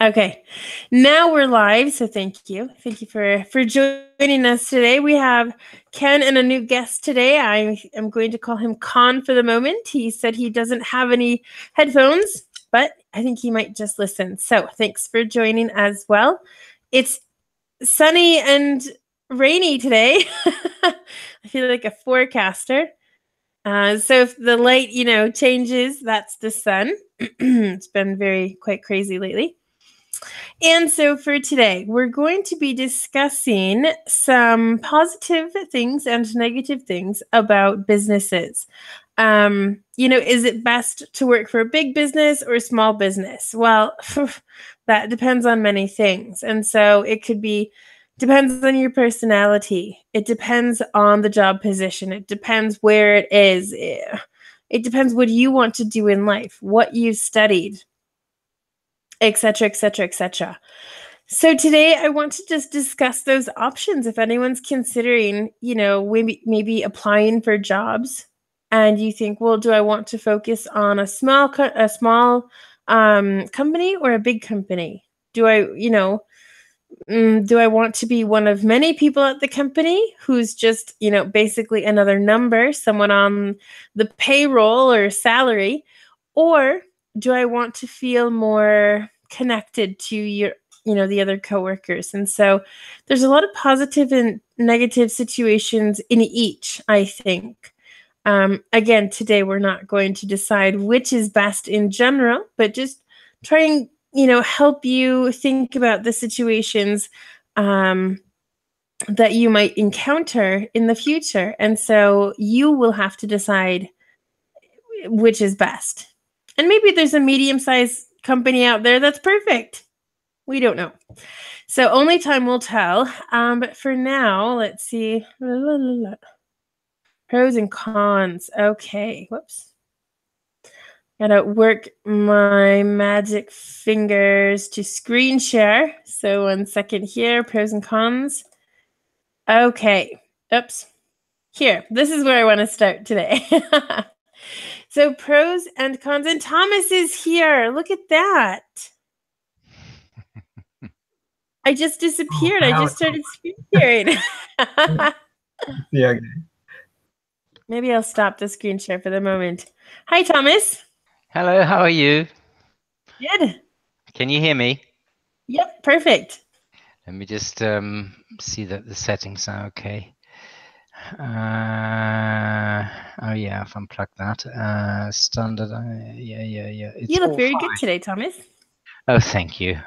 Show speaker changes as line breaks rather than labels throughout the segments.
Okay, now we're live, so thank you. Thank you for joining us today. We have Ken and a new guest today. I am going to call him Con for the moment. He said he doesn't have any headphones, but I think he might just listen. So thanks for joining as well. It's sunny and rainy today. I feel like a forecaster. So if the light, changes, that's the sun. It's been quite crazy lately. And so for today, we're going to be discussing some positive things and negative things about businesses. Is it best to work for a big business or a small business? Well, that depends on many things. And so it could be depends on your personality. It depends on the job position. It depends where it is. It depends what you want to do in life, what you've studied, etc., etc., etc. So today I want to just discuss those options. If anyone's considering, maybe applying for jobs, and you think, well, do I want to focus on a small company or a big company? Do I want to be one of many people at the company who's just, basically another number, someone on the payroll or salary, or do I want to feel more connected to the other coworkers? And so there's a lot of positive and negative situations in each, I think. Again, today we're not going to decide which is best in general, but just try and help you think about the situations that you might encounter in the future. And so you will have to decide which is best. And maybe there's a medium-sized company out there that's perfect. We don't know. So only time will tell. But for now, let's see. Pros and cons. Okay. Whoops. Gotta work my magic fingers to screen share. So 1 second here. Pros and cons. Okay. Oops. Here. This is where I want to start today. So pros and cons. And Thomas is here. Look at that. I just disappeared. I just started screen sharing.
Yeah.
Maybe I'll stop the screen share for the moment. Hi, Thomas.
Hello, how are you?
Good.
Can you hear me?
Yep, perfect.
Let me just see that the settings are okay. Oh yeah, I've unplugged that. Standard, yeah.
You look very good today, Thomas.
Oh, thank you.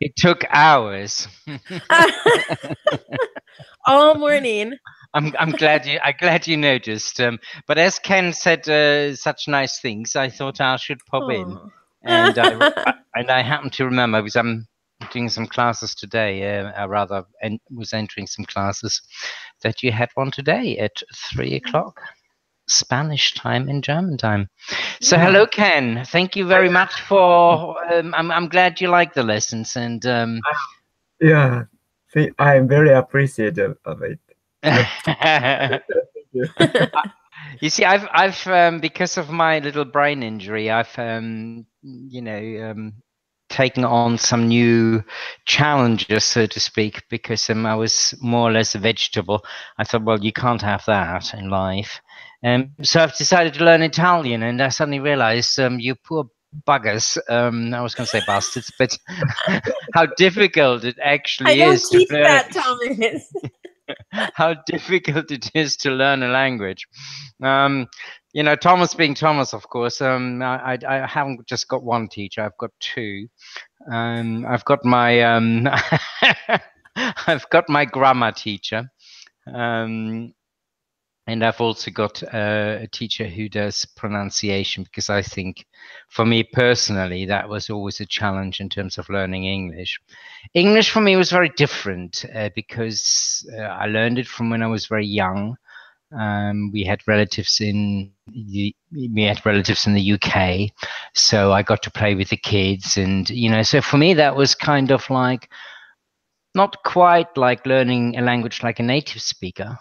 It took hours.
All morning.
I'm glad you noticed. But as Ken said such nice things, I thought I should pop in, and I happen to remember because I'm doing some classes today. Was entering some classes that you had one today at 3 o'clock Spanish time and German time. So hello, Ken. Thank you very much for. I'm glad you like the lessons and.
Yeah, I'm very appreciative of it.
You see, I've because of my little brain injury, I've taken on some new challenges, so to speak, because I was more or less a vegetable. I thought, well, you can't have that in life. So I've decided to learn Italian, and I suddenly realized, you poor buggers, I was going to say bastards, but how difficult it actually is to learn.
That, Thomas.
How difficult it is to learn a language. Thomas being Thomas, of course, I haven't just got one teacher, I've got two. I've got my I've got my grammar teacher, and I've also got a teacher who does pronunciation, because I think for me personally, that was always a challenge in terms of learning English. English for me was very different because I learned it from when I was very young. We had relatives in the UK, so I got to play with the kids, and so for me that was kind of like not quite like learning a language like a native speaker,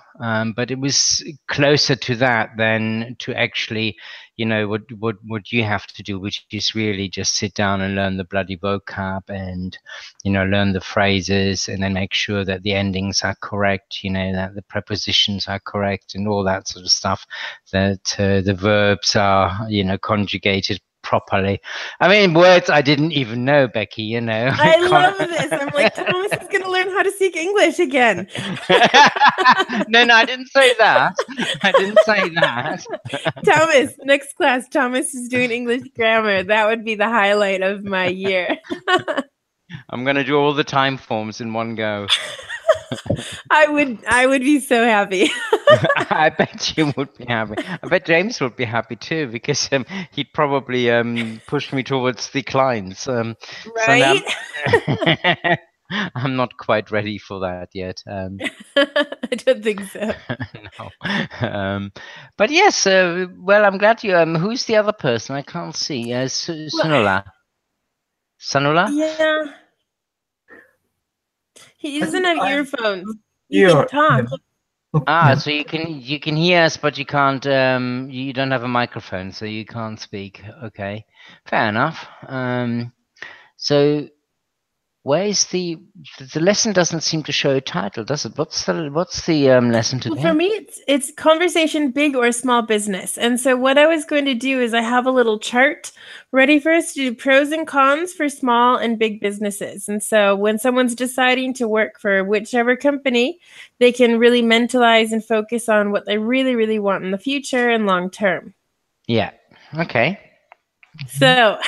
but it was closer to that than to actually, you know, what you have to do, which is really just sit down and learn the bloody vocab and, you know, learn the phrases and then make sure that the endings are correct, you know, that the prepositions are correct and all that sort of stuff, that the verbs are, you know, conjugated properly. I mean, words I didn't even know, Becky, you know.
I love this. I'm like, Thomas is going to learn how to speak English again.
No, I didn't say that. I didn't say that.
Thomas, next class, Thomas is doing English grammar. That would be the highlight of my year.
I'm going to do all the time forms in one go.
I would be so happy.
I bet you would be happy. I bet James would be happy too, because he'd probably push me towards the clients.
Right?
So now, I'm not quite ready for that yet.
I don't think so.
No. But yes, well, I'm glad you. Who's the other person? I can't see. Sunula. Sanula?
Yeah. He doesn't have earphones.
Yeah.
Can talk.
Ah, so you can hear us, but you can't. You don't have a microphone, so you can't speak. Okay, fair enough. So where's the lesson? Doesn't seem to show a title, does it? What's the lesson today?
Well, for me, it's conversation, big or small business. And so what I was going to do is I have a little chart ready for us to do pros and cons for small and big businesses. And so when someone's deciding to work for whichever company, they can really mentalize and focus on what they really, really want in the future and long term.
Yeah. Okay.
So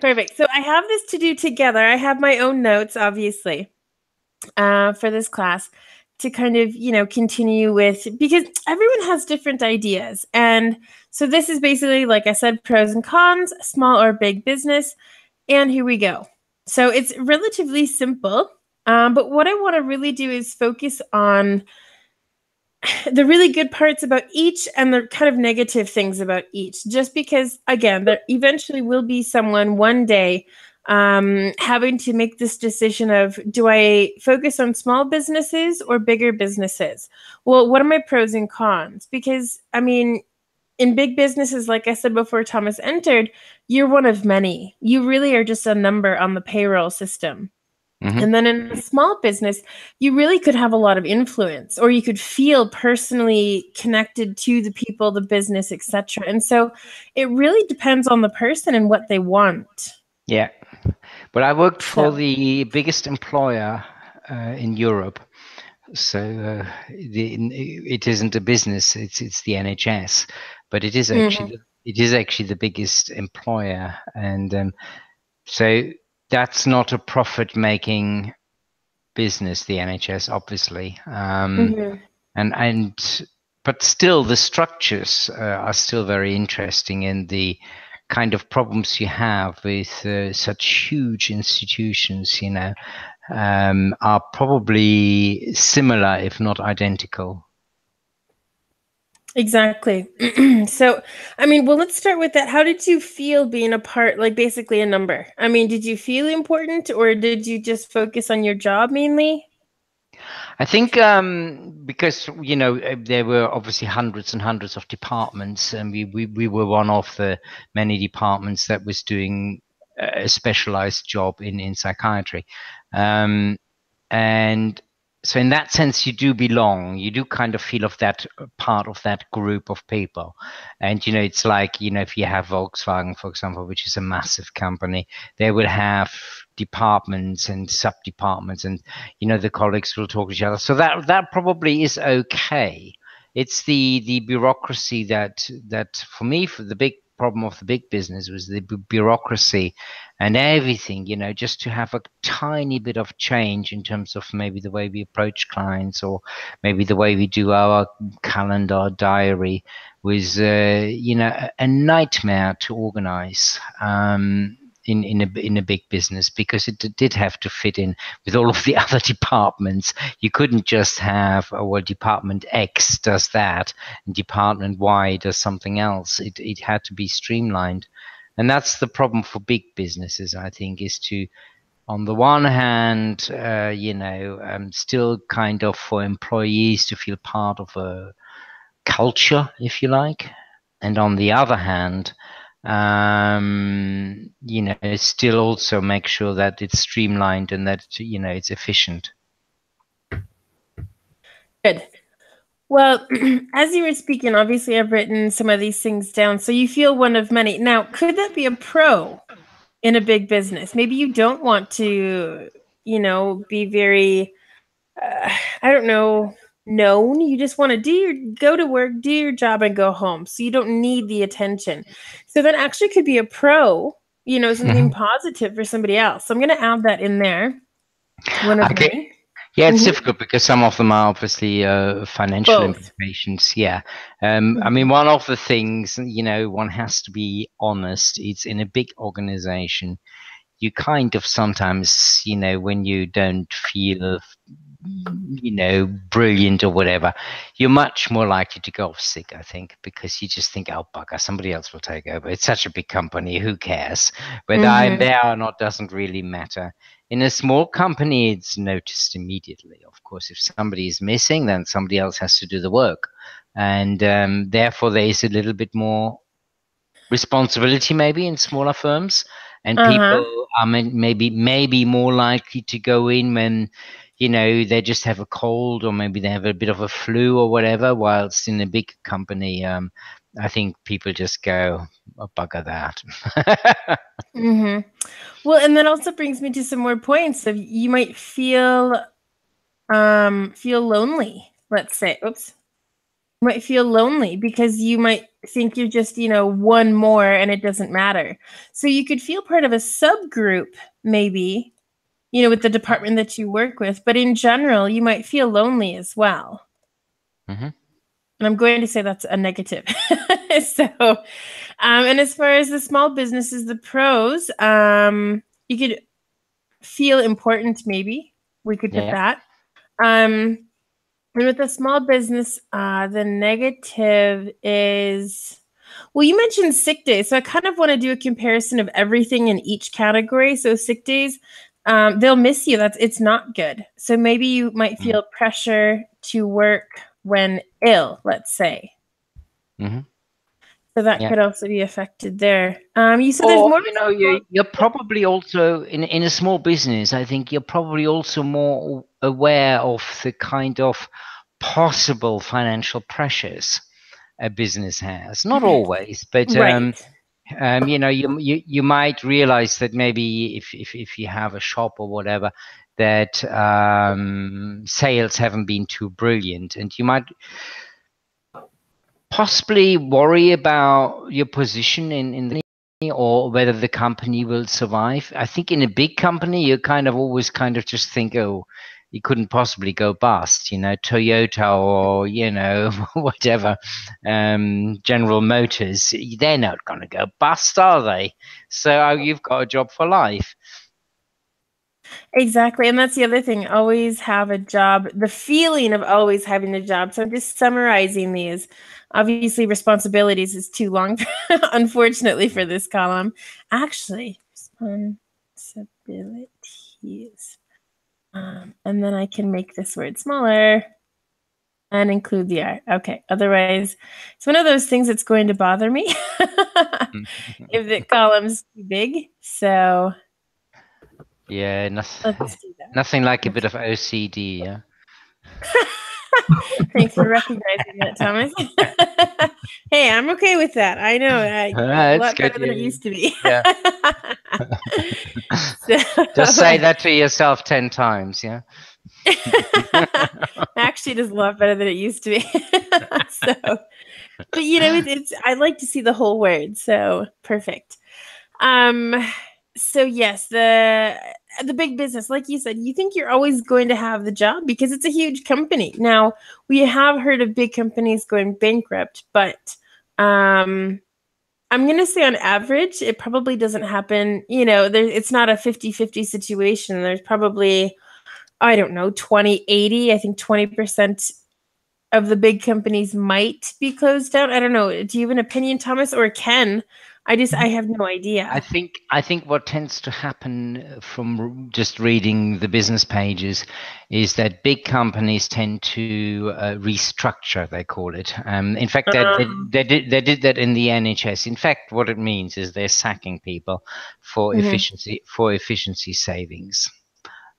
perfect. So I have this to do together. I have my own notes, obviously, for this class to kind of, you know, continue with, because everyone has different ideas. And so this is basically, like I said, pros and cons, small or big business. And here we go. So it's relatively simple. But what I want to really do is focus on the really good parts about each and the kind of negative things about each, just because, again, there eventually will be someone one day having to make this decision of, do I focus on small businesses or bigger businesses? Well, what are my pros and cons? Because, I mean, in big businesses, like I said before Thomas entered, you're one of many. You really are just a number on the payroll system. Mm-hmm. And then in a small business, you really could have a lot of influence, or you could feel personally connected to the people, the business, etc. And so it really depends on the person and what they want.
Yeah. But I worked for the biggest employer in Europe. So it isn't a business, it's the NHS, but it is actually the biggest employer. And so that's not a profit-making business, the NHS, obviously. But still, the structures are still very interesting, in the kind of problems you have with such huge institutions, you know, are probably similar, if not identical.
Exactly. So, I mean, well, let's start with that. How did you feel being a part, like basically a number? I mean, did you feel important, or did you just focus on your job mainly?
I think because, you know, there were obviously hundreds and hundreds of departments, and we were one of the many departments that was doing a specialized job in psychiatry. And so in that sense, you do belong. You do kind of feel of that part of that group of people. And, you know, it's like, you know, if you have Volkswagen, for example, which is a massive company, they will have departments and sub-departments, and, you know, the colleagues will talk to each other. So that probably is okay. It's the bureaucracy that for me, for the big problem of the big business was the bureaucracy and everything, you know, just to have a tiny bit of change in terms of maybe the way we approach clients, or maybe the way we do our calendar diary, was, you know, a nightmare to organize. In a big business, because it did have to fit in with all of the other departments. You couldn't just have, well, Department X does that and Department Y does something else. It had to be streamlined. And that's the problem for big businesses, I think, is to, on the one hand, you know, still kind of for employees to feel part of a culture, if you like, and on the other hand, still also make sure that it's streamlined and that it's efficient.
Good. Well, as you were speaking, obviously I've written some of these things down. So you feel one of many. Now, could that be a pro in a big business? Maybe you don't want to, be very, I don't know, known. You just want to go to work, do your job, and go home. So you don't need the attention. So that actually could be a pro, something positive for somebody else. So I'm going to add that in there. One of many.
Yeah, it's difficult because some of them are obviously financial implications. Yeah. I mean, one of the things, one has to be honest. It's in a big organization. You kind of sometimes, when you don't feel, brilliant or whatever, you're much more likely to go off sick, I think, because you just think, oh, bugger, somebody else will take over. It's such a big company. Who cares? Whether I'm there or not doesn't really matter. In a small company, it's noticed immediately. Of course, if somebody is missing, then somebody else has to do the work. And therefore, there is a little bit more responsibility maybe in smaller firms. And people are maybe more likely to go in when, they just have a cold or maybe they have a bit of a flu or whatever, whilst in a big company, I think people just go, oh, bugger that.
Well, and that also brings me to some more points of you might feel lonely, let's say. Oops. You might feel lonely because you might think you're just, one more and it doesn't matter. So you could feel part of a subgroup, maybe, with the department that you work with. But in general, you might feel lonely as well. And I'm going to say that's a negative. So, and as far as the small businesses, the pros, you could feel important, maybe. We could put that. And with a small business, the negative is, well, you mentioned sick days. So I kind of want to do a comparison of everything in each category. So sick days, they'll miss you. It's not good. So maybe you might feel pressure to work when ill, let's say. So that could also be affected there. You said there's more.
You're probably also in a small business. I think you're probably also more aware of the kind of possible financial pressures a business has. Not always, but you might realize that maybe if you have a shop or whatever, that sales haven't been too brilliant, and you might possibly worry about your position in the or whether the company will survive. I think in a big company, you always just think, oh, you couldn't possibly go bust, Toyota or, whatever, General Motors, they're not going to go bust, are they? So you've got a job for life.
Exactly. And that's the other thing. Always have a job, the feeling of always having a job. So I'm just summarizing these. Obviously, responsibilities is too long, unfortunately, for this column. Actually, responsibilities. And then I can make this word smaller and include the R. Okay. Otherwise, it's one of those things that's going to bother me if the column's too big. So
yeah, nothing like a bit of OCD, yeah.
Thanks for recognizing that, Thomas. Hey, I'm okay with that. I know a lot better than it used to be.
Yeah. Just say that to yourself 10 times, yeah.
Actually, it is a lot better than it used to be. But it's I like to see the whole word. So perfect. So yes, the big business, like you said, you think you're always going to have the job because it's a huge company. Now, we have heard of big companies going bankrupt, but I'm going to say on average, it probably doesn't happen. It's not a 50-50 situation. There's probably, I don't know, 20-80. I think 20% of the big companies might be closed down. I don't know. Do you have an opinion, Thomas or Ken, I have no idea.
I think what tends to happen from just reading the business pages is that big companies tend to restructure, they call it. In fact, they did that in the NHS. In fact, what it means is they're sacking people for efficiency savings.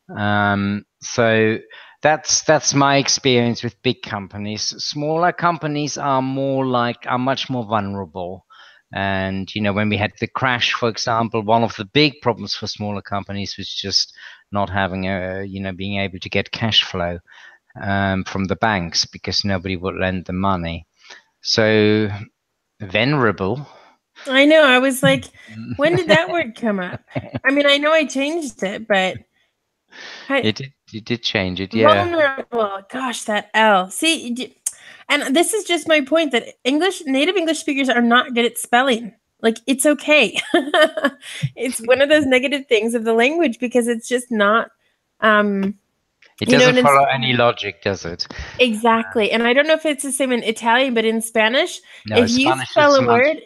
So that's my experience with big companies. Smaller companies are much more vulnerable. And when we had the crash, for example, one of the big problems for smaller companies was just not having being able to get cash flow from the banks because nobody would lend them money. So vulnerable.
I know. I was like, when did that word come up? I mean, I know I changed it, but
you did change it, yeah.
Vulnerable. Gosh, that L. See, and this is just my point that native English speakers are not good at spelling. Like, it's okay. It's one of those negative things of the language because it's just not.
It doesn't follow any logic, does it?
Exactly. And I don't know if it's the same in Italian, but in Spanish, if you
Spanish
spell a word,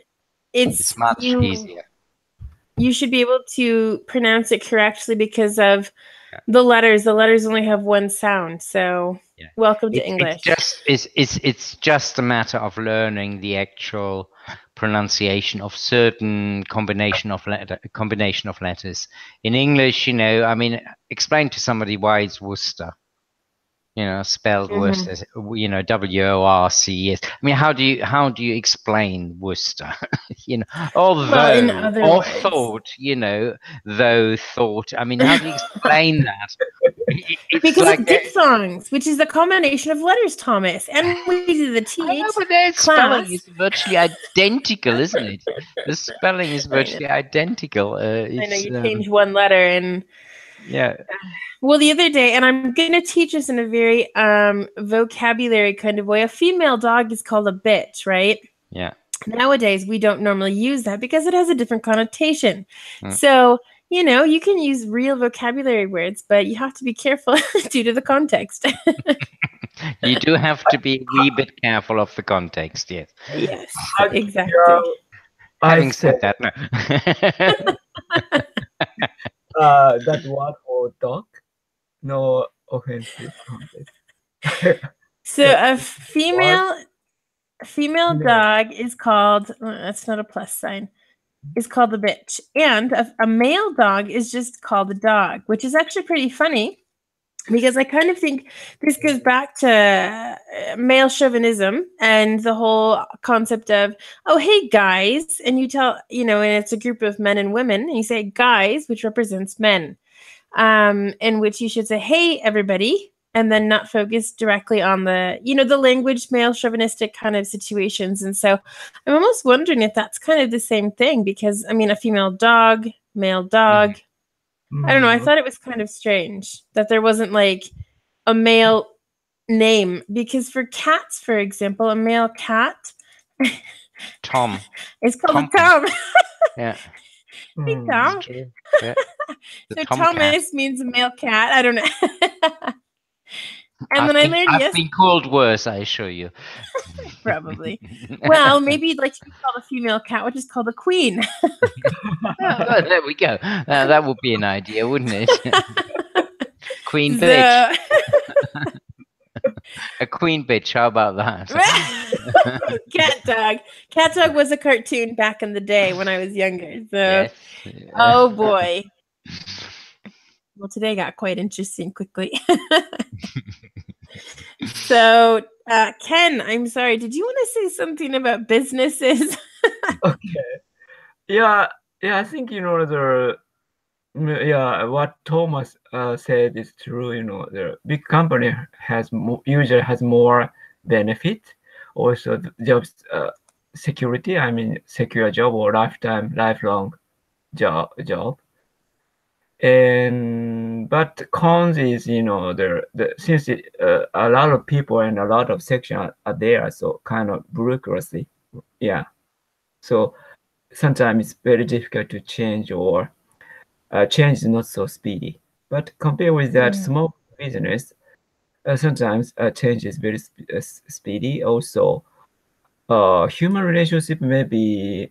it's much easier.
You should be able to pronounce it correctly because of the letters. The letters only have one sound. So welcome to English.
It's just a matter of learning the actual pronunciation of certain combination of letters. In English, I mean, explain to somebody why it's Worcester. Spelled Worcester, WORCES. I mean, how do you explain Worcester? Although, or thought, though thought. I mean, how do you explain that?
Because it's diphthongs, which is the combination of letters, Thomas, and we do the TH.
I know, but their spelling is virtually identical, isn't it? The spelling is virtually identical.
I know you change one letter and.
Yeah.
Well, the other day, and I'm going to teach us in a very vocabulary kind of way, a female dog is called a bitch, right?
Yeah.
Nowadays, we don't normally use that because it has a different connotation. So, you can use real vocabulary words, but you have to be careful due to the context.
You do have to be a wee bit careful of the context, yes.
Yes, exactly.
Having said that, no.
That word for dog, no offensive context.
So a female dog is called, that's not a plus sign, is called a bitch. And a male dog is just called a dog, which is actually pretty funny because I kind of think this goes back to male chauvinism and the whole concept of, oh, hey, guys. And you tell, and it's a group of men and women, and you say guys, which represents men, in which you should say, hey, everybody, and then not focus directly on the, the language, male chauvinistic kind of situations. And so I'm almost wondering if that's kind of the same thing because, I mean, a female dog, male dog, I don't know. I thought it was kind of strange that there wasn't like a male name because for cats, for example, a male cat,
Tom,
is called Tom.
Yeah.
Hey, Tom.
Yeah.
So Thomas means a male cat. I don't know. And then I learned
I've been called worse, I assure you.
Probably. Well, maybe you'd like to be called a female cat, which is called a queen.
Oh, there we go. That would be an idea, wouldn't it? Queen bitch. A queen bitch. How about that?
Cat Dog. Cat Dog was a cartoon back in the day when I was younger. So,
yes.
Oh boy. Well, today got quite interesting quickly. So, Ken, I'm sorry. Did you want to say something about businesses?
Okay. Yeah. I think what Thomas said is true. The big company usually has more benefit. Also, the job security. I mean, secure job or lifelong job. But cons is since a lot of people and a lot of sections are there, so kind of bureaucracy. Yeah. So sometimes it's very difficult to change or change is not so speedy. But compared with that small business, sometimes change is very speedy. Also, human relationship may be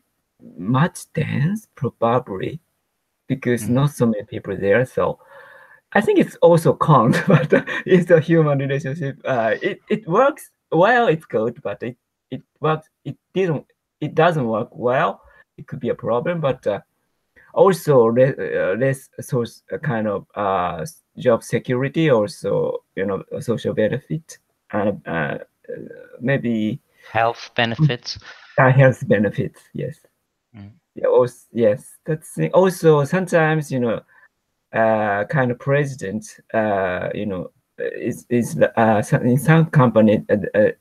much dense, probably, because not so many people there. So I think it's also count, but it's a human relationship. It works well. It's good, but it works. It doesn't work well. It could be a problem, but also less source kind of job security. Also, a social benefit and maybe
Health benefits.
health benefits. Yes. Yeah, also, yes. That's it. Also sometimes kind of president, is in some company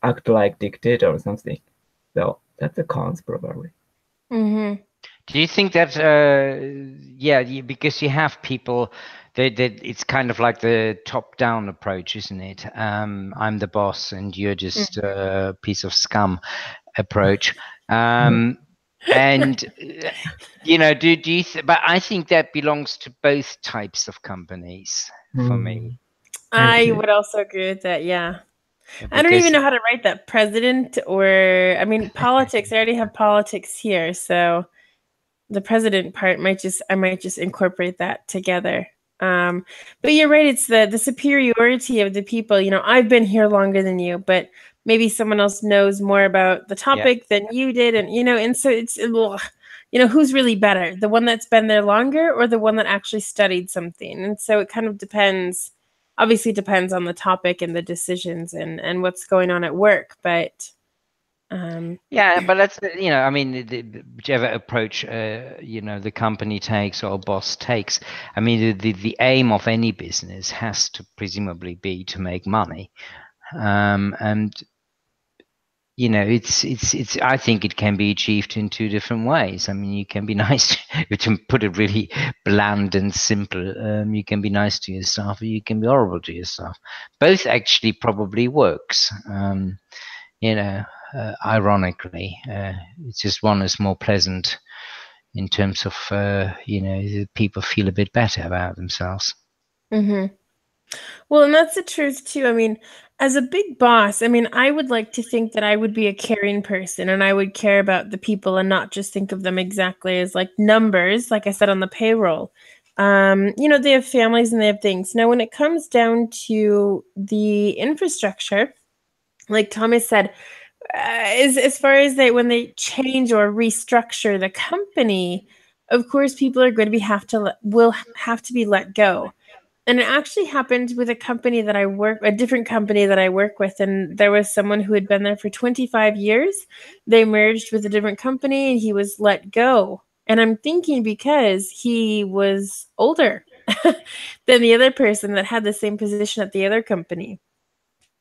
act like dictator or something. So that's a cons probably.
Mm-hmm.
Do you think that, because you have people that it's kind of like the top-down approach, isn't it? I'm the boss and you're just a piece of scum approach. And do you? But I think that belongs to both types of companies for me.
I would also agree with that. Yeah. I don't even know how to write that. President or, I mean, politics. I already have politics here, so the president part I might just incorporate that together. But you're right. It's the superiority of the people. I've been here longer than you, but maybe someone else knows more about the topic than you did, and so it's who's really better, the one that's been there longer or the one that actually studied something. And so it kind of depends. Obviously, depends on the topic and the decisions and what's going on at work, but.
But that's I mean, whichever approach the company takes or boss takes. I mean, the aim of any business has to presumably be to make money, and it's I think it can be achieved in two different ways. I mean, you can be nice to put it really bland and simple. You can be nice to your staff, or you can be horrible to your staff. Both actually probably works. Ironically, it's just one is more pleasant in terms of people feel a bit better about themselves.
Mm-hmm. Well, and that's the truth too. I mean, as a big boss, I mean, I would like to think that I would be a caring person and I would care about the people and not just think of them exactly as like numbers, like I said on the payroll. They have families and they have things. Now, when it comes down to the infrastructure, like Thomas said, as far as when they change or restructure the company, of course, people are going to will have to be let go. And it actually happened with a different company that I work with. And there was someone who had been there for 25 years. They merged with a different company and he was let go. And I'm thinking because he was older than the other person that had the same position at the other company.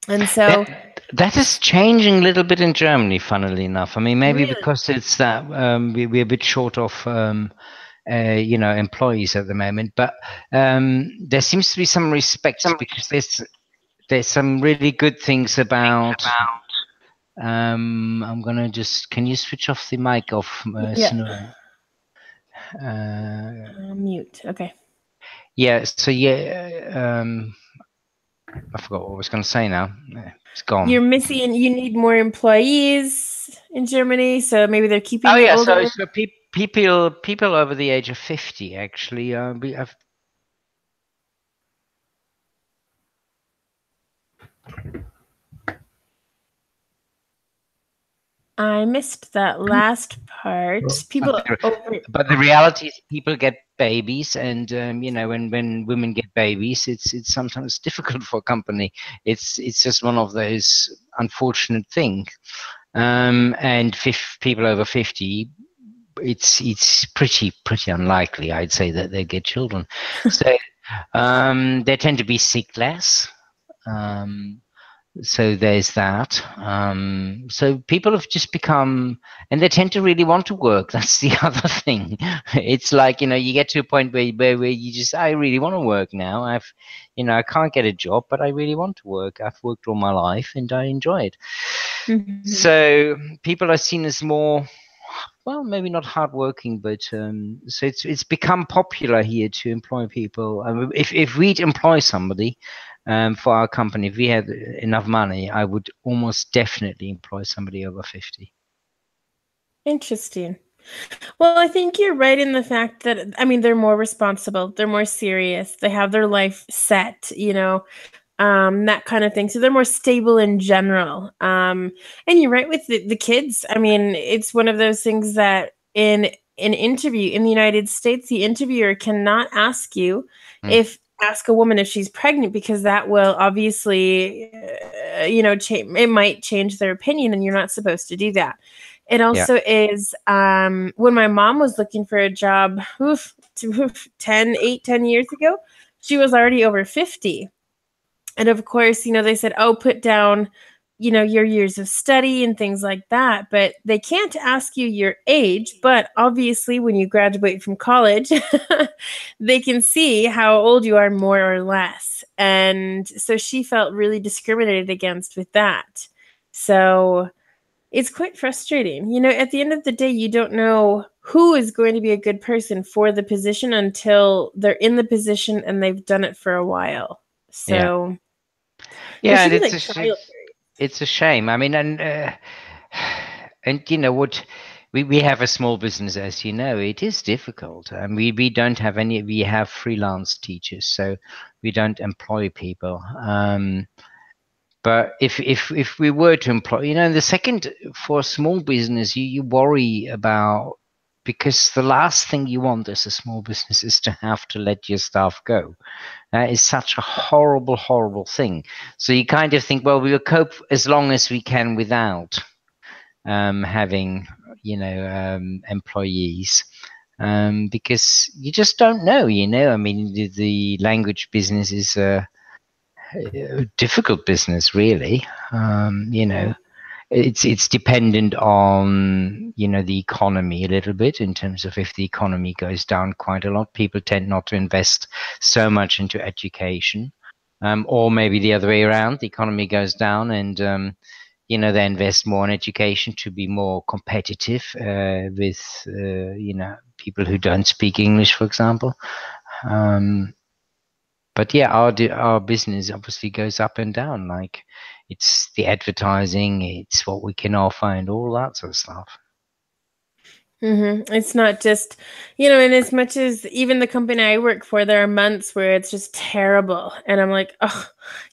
And so
that is changing a little bit in Germany, funnily enough. I mean, maybe because it's that we're a bit short of employees at the moment, but there seems to be some respect because there's some really good things about. I'm gonna can you switch off the mic off?
Mute. Okay.
Yeah. So I forgot what I was going to say now. It's gone.
You need more employees in Germany, so maybe they're keeping you older.
So people over the age of 50 actually have.
I missed that last part.
But the reality is people get babies, and when women get babies, it's sometimes difficult for a company. It's just one of those unfortunate things. And people over 50, it's pretty unlikely, I'd say, that they get children. So they tend to be sick less. So there's that. So people have just become, and they tend to really want to work. That's the other thing. It's like, you get to a point where you just, I really want to work now. I can't get a job, but I really want to work. I've worked all my life and I enjoy it. Mm-hmm. So people are seen as more, well, maybe not hardworking, but so it's become popular here to employ people. If we'd employ somebody, for our company, if we had enough money, I would almost definitely employ somebody over 50.
Interesting. Well, I think you're right in the fact that, I mean, they're more responsible, they're more serious, they have their life set, that kind of thing. So they're more stable in general. And you're right with the kids. I mean, it's one of those things that in an interview in the United States, the interviewer cannot ask you ask a woman if she's pregnant, because that will obviously, it might change their opinion, and you're not supposed to do that. It also is, when my mom was looking for a job, 10 years ago, she was already over 50. And of course, they said, oh, put down, your years of study and things like that. But they can't ask you your age. But obviously, when you graduate from college, they can see how old you are, more or less. And so she felt really discriminated against with that. So it's quite frustrating. At the end of the day, you don't know who is going to be a good person for the position until they're in the position and they've done it for a while. So
yeah, and it's a shame. I mean, and you know what, we have a small business, as you know. It is difficult, and we don't have any. We have freelance teachers, so we don't employ people. But if we were to employ, the second, for a small business, you worry about, because the last thing you want as a small business is to have to let your staff go. That is such a horrible, horrible thing. So you kind of think, well, we'll cope as long as we can without having, employees, because you just don't know. I mean, the language business is a difficult business, really. It's dependent on the economy a little bit, in terms of, if the economy goes down quite a lot, people tend not to invest so much into education, or maybe the other way around, the economy goes down and they invest more in education to be more competitive with people who don't speak English, for example. But yeah, our business obviously goes up and down. Like, it's the advertising, it's what we can offer, and all that sort of stuff.
It's not just, and as much as even the company I work for, there are months where it's just terrible. And I'm like, oh,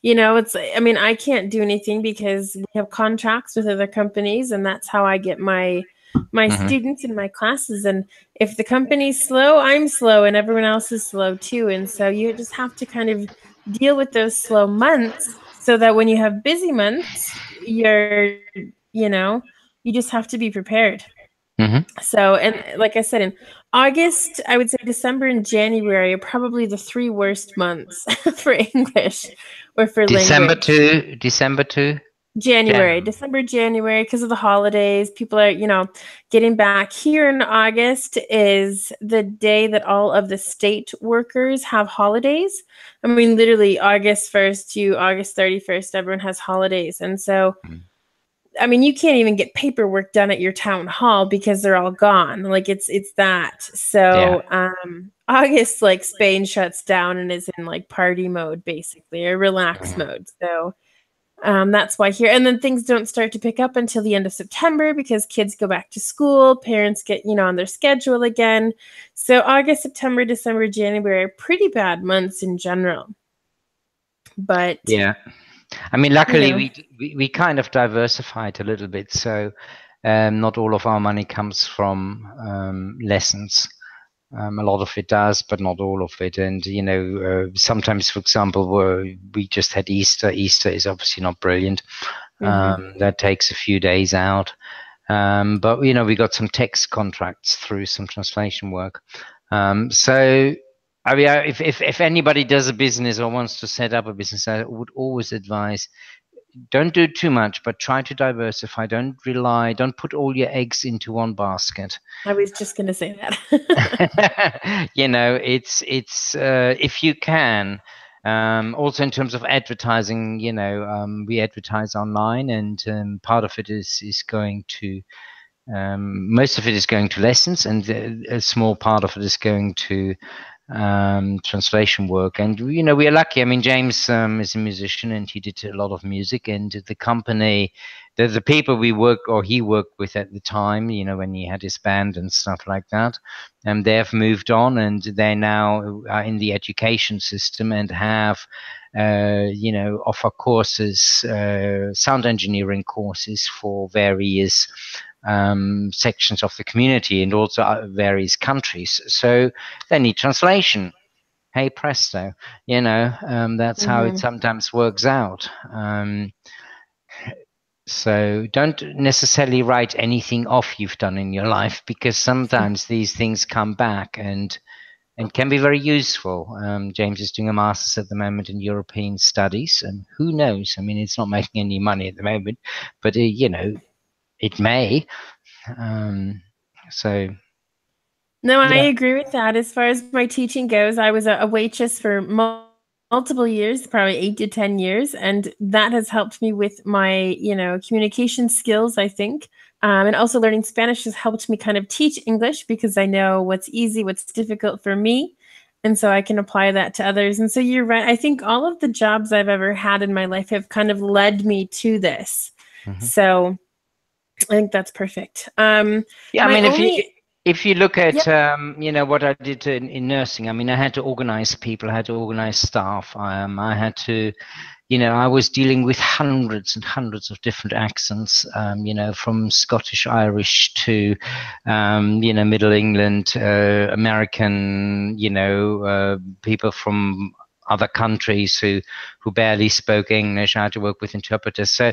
I can't do anything because we have contracts with other companies, and that's how I get my students in my classes. And if the company's slow, I'm slow, and everyone else is slow too. And so you just have to kind of deal with those slow months, so that when you have busy months, you just have to be prepared. So, and like I said, in August, I would say December and January are probably the 3 worst months for English or for language.
December to
January, December, January, because of the holidays. People are, getting back. Here in August is the day that all of the state workers have holidays. I mean, literally August 1st to August 31st, everyone has holidays. And so, I mean, you can't even get paperwork done at your town hall because they're all gone. Like, it's that. So, August, like, Spain shuts down and is in like party mode, basically, or relax mode. So, that's why here. And then things don't start to pick up until the end of September, because kids go back to school, parents get, on their schedule again. So August, September, December, January are pretty bad months in general. But
yeah, I mean, luckily we kind of diversified a little bit. So not all of our money comes from lessons. A lot of it does, but not all of it. And, sometimes, for example, we just had Easter. Easter is obviously not brilliant. That takes a few days out. But, we got some text contracts through, some translation work. So, I mean, if anybody does a business or wants to set up a business, I would always advise, don't do too much, but try to diversify. Don't put all your eggs into one basket.
I was just going to say that.
It's if you can, also in terms of advertising, we advertise online, and part of it is going to, most of it is going to lessons, and a small part of it is going to translation work. And we are lucky. I mean, James is a musician, and he did a lot of music, and the company the people we work or he worked with at the time, you know, when he had his band and stuff like that, and they've moved on, and they now are in the education system and have, you know, offer courses, sound engineering courses for various sections of the community and also various countries. So they need translation. Hey presto, you know, that's how it sometimes works out. So don't necessarily write anything off you've done in your life, because sometimes these things come back and can be very useful. James is doing a master's at the moment in European studies, and who knows? I mean, it's not making any money at the moment, but you know, it may. So.
No, I agree with that. As far as my teaching goes, I was a waitress for multiple years, probably 8 to 10 years, and that has helped me with my, you know, communication skills, I think. And also learning Spanish has helped me kind of teach English, because I know what's easy, what's difficult for me. And so I can apply that to others. And so you're right. I think all of the jobs I've ever had in my life have kind of led me to this. So I think that's perfect.
Yeah, I mean, if you look at, you know, what I did in nursing, I mean, I had to organize people, I had to organize staff. I had to, you know, I was dealing with hundreds and hundreds of different accents, you know, from Scottish, Irish to, you know, Middle England, American, you know, people from other countries who barely spoke English. I had to work with interpreters. So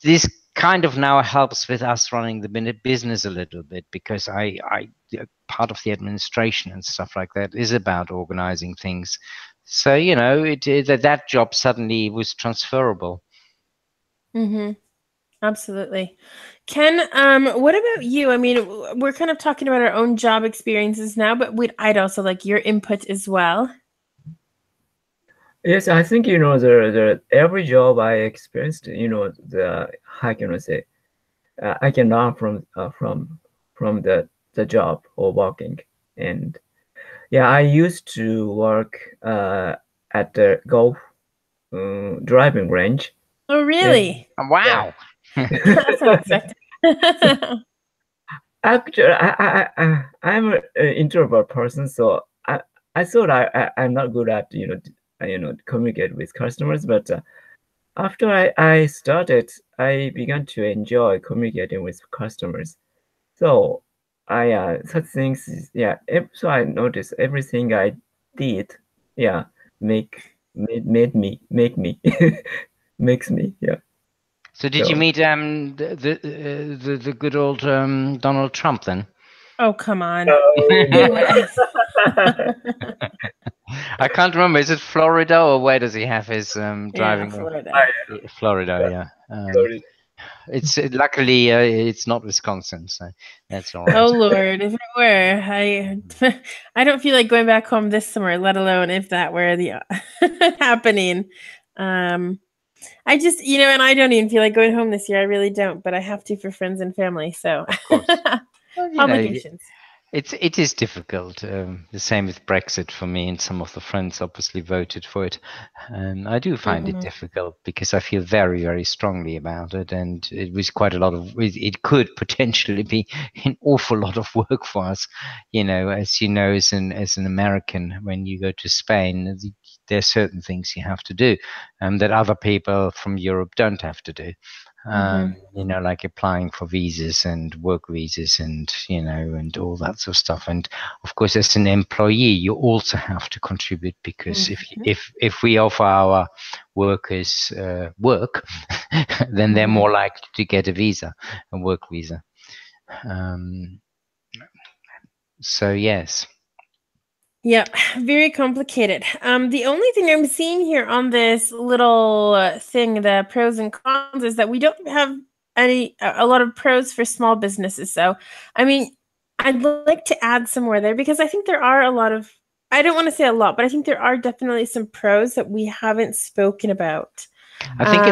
this kind of now helps with us running the business a little bit, because I part of the administration and stuff like that is about organizing things. So, you know, that job suddenly was transferable.
Absolutely. Ken, what about you? I mean, we're kind of talking about our own job experiences now, but I'd also like your input as well.
Yes, I think, you know, the every job I experienced, you know, how can I say, I can learn from the job or working. And yeah, I used to work at the golf driving range.
Oh, really?
And, wow.
That's unexpected.
Actually, I'm an introvert person, so I thought I'm not good at, you know, communicate with customers, but after I started, I began to enjoy communicating with customers. So such things, so I noticed everything I did, made me makes me, yeah.
So did you meet the good old Donald Trump then?
Oh, come on.
I can't remember. Is it Florida, or where does he have his driving?
Florida.
Florida, yeah. It's luckily it's not Wisconsin, so that's all right.
Oh Lord, if it were, I don't feel like going back home this summer, let alone if that were the happening. I just, you know, and I don't even feel like going home this year. I really don't, but I have to for friends and family. So obligations.
It is difficult. The same with Brexit for me, and some of the friends obviously voted for it. And I do find it difficult, because I feel very, very strongly about it. And it was quite a lot of, it could potentially be an awful lot of work for us. You know, as you know, as an American, when you go to Spain, there are certain things you have to do that other people from Europe don't have to do. You know, like applying for visas and work visas and, you know, and all that sort of stuff. And of course, as an employee, you also have to contribute, because if we offer our workers work, then they're more likely to get a visa, a work visa. So yes.
Yeah, very complicated. The only thing I'm seeing here on this little thing, the pros and cons, is that we don't have a lot of pros for small businesses. So, I mean, I'd like to add some more there, because I think there are a lot of, I don't want to say a lot, but I think there are definitely some pros that we haven't spoken about.
I think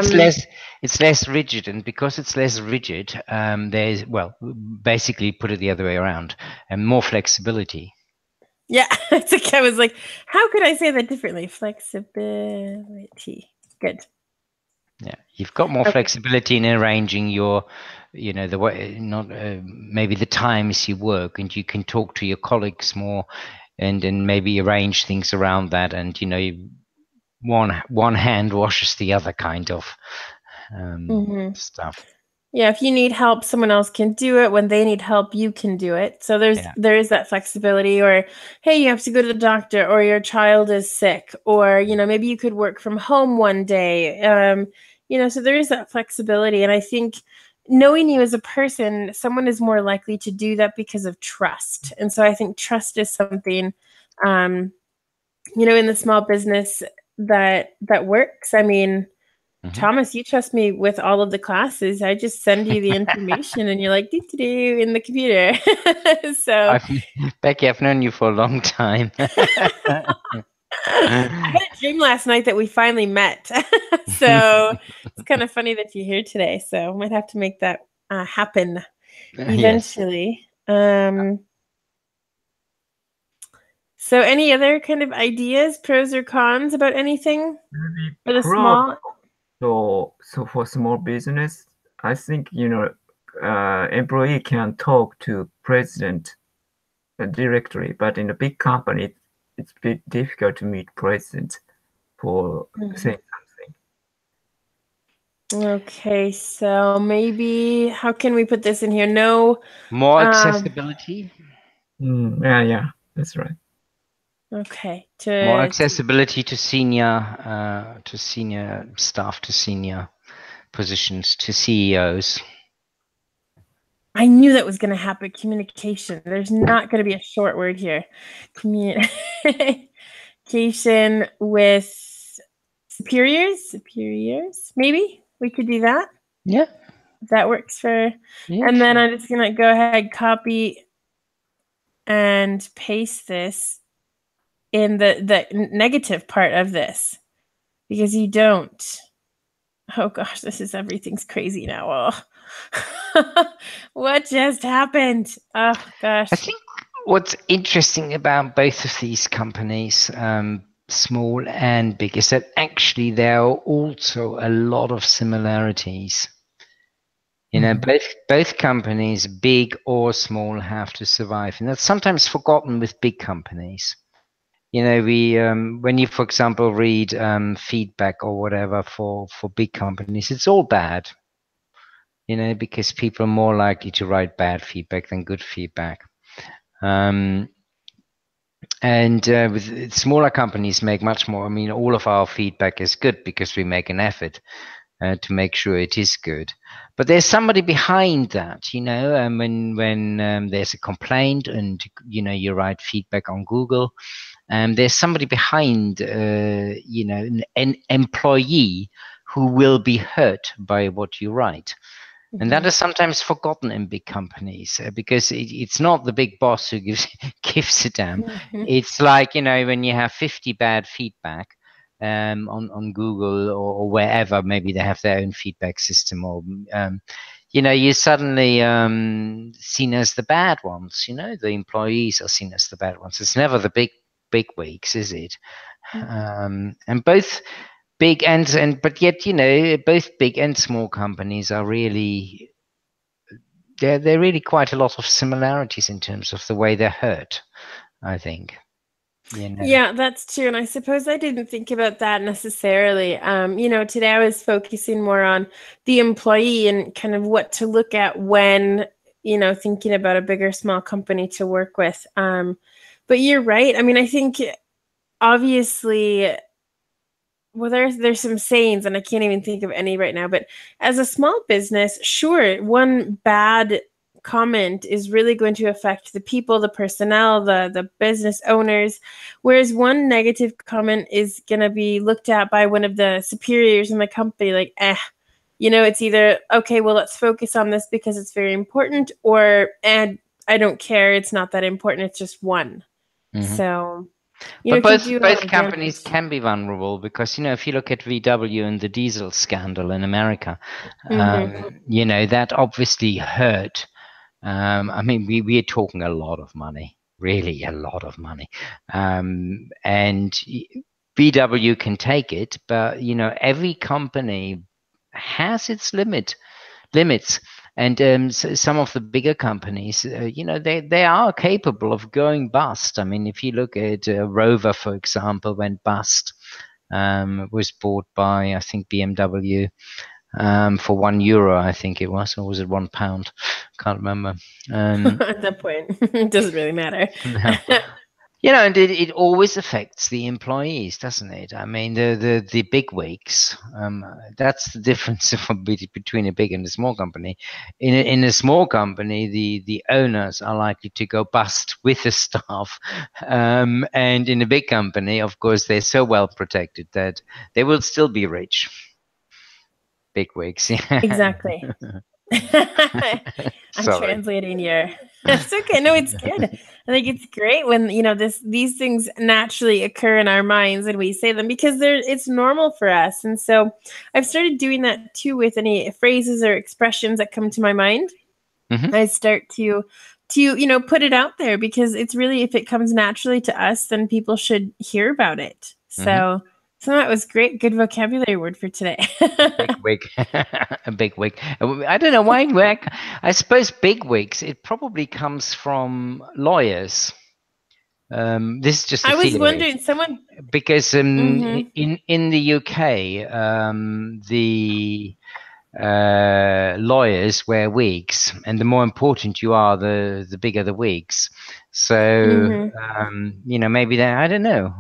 it's less rigid, and because it's less rigid, there's, well, basically put it the other way around, and more flexibility.
Yeah, it's like, I was like, how could I say that differently? Flexibility. Good.
Yeah, you've got more
Okay.
flexibility in arranging your, the way, not maybe the times you work, and you can talk to your colleagues more, and maybe arrange things around that, and one hand washes the other kind of stuff.
Yeah, if you need help, someone else can do it. When they need help, you can do it. So there is that flexibility. Or, hey, you have to go to the doctor, or your child is sick, or maybe you could work from home one day. So there is that flexibility, and I think knowing you as a person, someone is more likely to do that because of trust. And so I think trust is something, in the small business that works. I mean, Thomas, you trust me with all of the classes. I just send you the information and you're like, do in the computer. So
Becky, I've known you for a long time.
I had a dream last night that we finally met. So it's kind of funny that you're here today. So I might have to make that happen eventually. Yes. So any other kind of ideas, pros or cons about anything for the small?
So for small business, I think, employee can talk to president directly, but in a big company, it's a bit difficult to meet president for saying something.
Okay, so maybe, how can we put this in here? No.
More accessibility?
Yeah, that's right.
Okay.
More accessibility to senior staff, to senior positions, to CEOs.
I knew that was going to happen. Communication. There's not going to be a short word here. Communication with superiors. Maybe we could do that.
Yeah.
If that works for. Yeah, and then I'm just going to go ahead, copy and paste this in the negative part of this, because you don't. Oh gosh, everything's crazy now. Oh. What just happened? Oh gosh.
I think what's interesting about both of these companies, small and big, is that actually there are also a lot of similarities. Both companies, big or small, have to survive, and that's sometimes forgotten with big companies. We when you, for example, read feedback or whatever for big companies, it's all bad. Because people are more likely to write bad feedback than good feedback. And with smaller companies make much more. I mean, all of our feedback is good because we make an effort to make sure it is good. But there's somebody behind that, and when there's a complaint and, you write feedback on Google, there's somebody behind, an employee who will be hurt by what you write. And that is sometimes forgotten in big companies because it's not the big boss who gives a damn. It's like, when you have 50 bad feedback on Google or wherever, maybe they have their own feedback system, or you're suddenly seen as the bad ones. The employees are seen as the bad ones. It's never the big wigs, is it? And both big but yet, both big and small companies are really, they're really quite a lot of similarities in terms of the way they're hurt, I think.
Yeah, that's true. And I suppose I didn't think about that necessarily. Today I was focusing more on the employee and kind of what to look at when, thinking about a big or small company to work with. But you're right. I mean, I think obviously, well, there's some sayings, and I can't even think of any right now, but as a small business, sure, one bad comment is really going to affect the people, the personnel, the business owners, whereas one negative comment is going to be looked at by one of the superiors in the company like, it's either, okay, well, let's focus on this because it's very important, or, and I don't care, it's not that important, it's just one. So...
But both companies can be vulnerable because, if you look at VW and the diesel scandal in America, that obviously hurt. I mean, we are talking a lot of money, really a lot of money. And VW can take it, but, every company has its limits. And some of the bigger companies, they are capable of going bust. I mean, if you look at Rover, for example, went bust, was bought by, I think, BMW for €1, I think it was, or was it £1? Can't remember.
At that point, it doesn't really matter.
No. And it always affects the employees, doesn't it? I mean, the big wigs. That's the difference between a big and a small company. In a small company, the owners are likely to go bust with the staff, and in a big company, of course, they're so well protected that they will still be rich. Big wigs.
Exactly. I'm translating your. It's okay. No, it's good. I think it's great when these things naturally occur in our minds and we say them because it's normal for us. And so I've started doing that too with any phrases or expressions that come to my mind.
Mm-hmm.
I start to put it out there because it's really, if it comes naturally to us, then people should hear about it. So that was great. Good vocabulary word for today.
Big wig. A big wig. I don't know why. I suppose big wigs, it probably comes from lawyers. This is just a
I was
theory.
wondering, someone...
Because in the UK, the lawyers wear wigs, and the more important you are, the bigger the wigs. So, maybe that, I don't know.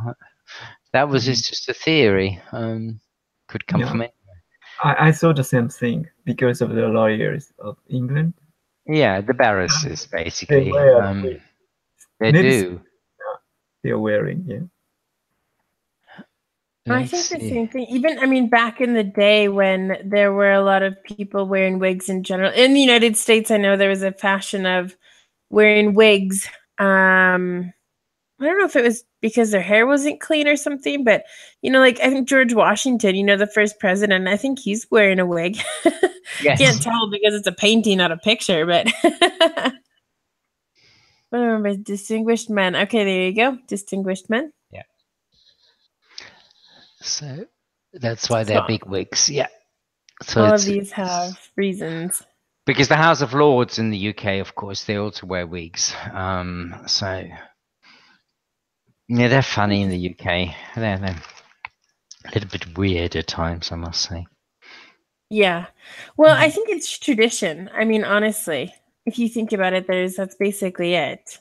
That was just a theory. Could come from it.
I saw the same thing because of the lawyers of England.
Yeah, the barristers, basically. They do.
They're wearing, yeah.
I think the same thing. Even, back in the day when there were a lot of people wearing wigs in general. In the United States, I know there was a fashion of wearing wigs. I don't know if it was because their hair wasn't clean or something, but, I think George Washington, the first president, I think he's wearing a wig.
Yes.
Can't tell because it's a painting, not a picture, but... I remember distinguished men. Okay, there you go. Distinguished men.
Yeah. So that's why they're big wigs. Yeah. So
all of these have reasons.
Because the House of Lords in the UK, of course, they also wear wigs. So yeah, they're funny in the UK. They're a little bit weird at times, I must say.
Yeah. Well, I think it's tradition. I mean, honestly, if you think about it, that's basically it.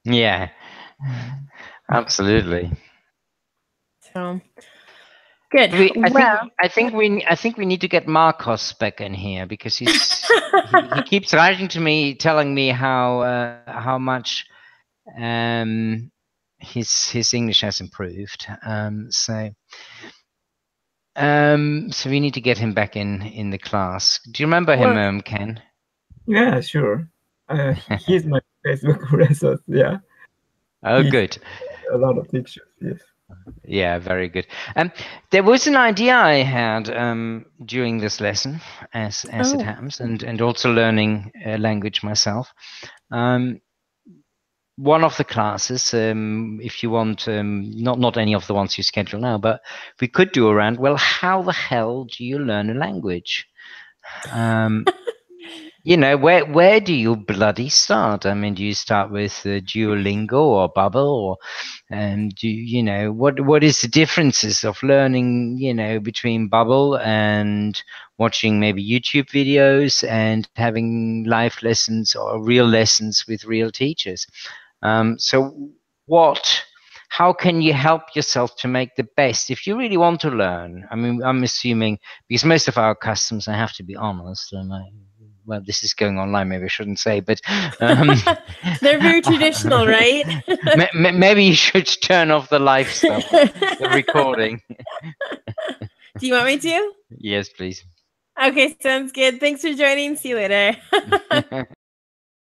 Yeah. Absolutely.
So good.
I think we need to get Marcos back in here because he keeps writing to me, telling me how much his English has improved. So we need to get him back in the class. Do you remember him, Ken?
Yeah, sure. He's my Facebook resource. Yeah.
Oh, good.
A lot of pictures. Yes.
Yeah, very good. There was an idea I had during this lesson, as it happens, and also learning language myself. One of the classes, if you want, not any of the ones you schedule now, but we could do around, well, how the hell do you learn a language? Where do you bloody start? I mean, do you start with Duolingo or Babbel, or what is the differences of learning, between Babbel and watching maybe YouTube videos and having live lessons or real lessons with real teachers? How can you help yourself to make the best if you really want to learn? I mean, I'm assuming, because most of our customers, I have to be honest, well, this is going online, maybe I shouldn't say, but
they're very traditional, right?
Maybe you should turn off the live stuff, the recording.
Do you want me to?
Yes, please.
Okay, sounds good. Thanks for joining. See you later.